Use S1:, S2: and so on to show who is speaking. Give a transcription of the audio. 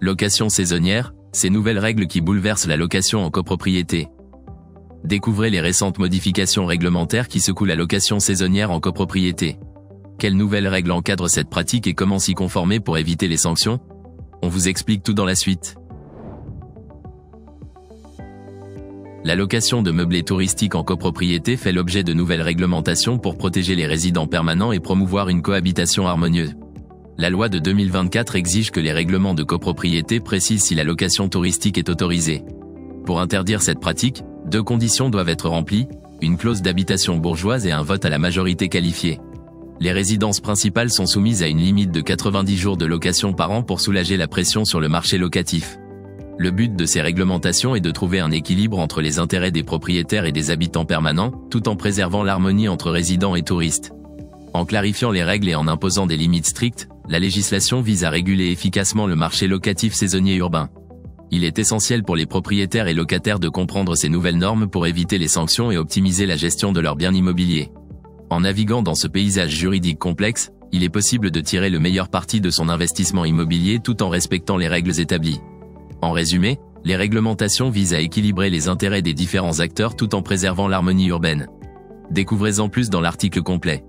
S1: Location saisonnière, ces nouvelles règles qui bouleversent la location en copropriété. Découvrez les récentes modifications réglementaires qui secouent la location saisonnière en copropriété. Quelles nouvelles règles encadrent cette pratique et comment s'y conformer pour éviter les sanctions? On vous explique tout dans la suite. La location de meublés touristiques en copropriété fait l'objet de nouvelles réglementations pour protéger les résidents permanents et promouvoir une cohabitation harmonieuse. La loi de 2024 exige que les règlements de copropriété précisent si la location touristique est autorisée. Pour interdire cette pratique, 2 conditions doivent être remplies, une clause d'habitation bourgeoise et un vote à la majorité qualifiée. Les résidences principales sont soumises à une limite de 90 jours de location par an pour soulager la pression sur le marché locatif. Le but de ces réglementations est de trouver un équilibre entre les intérêts des propriétaires et des habitants permanents, tout en préservant l'harmonie entre résidents et touristes. En clarifiant les règles et en imposant des limites strictes, la législation vise à réguler efficacement le marché locatif saisonnier urbain. Il est essentiel pour les propriétaires et locataires de comprendre ces nouvelles normes pour éviter les sanctions et optimiser la gestion de leurs biens immobiliers. En naviguant dans ce paysage juridique complexe, il est possible de tirer le meilleur parti de son investissement immobilier tout en respectant les règles établies. En résumé, les réglementations visent à équilibrer les intérêts des différents acteurs tout en préservant l'harmonie urbaine. Découvrez-en plus dans l'article complet.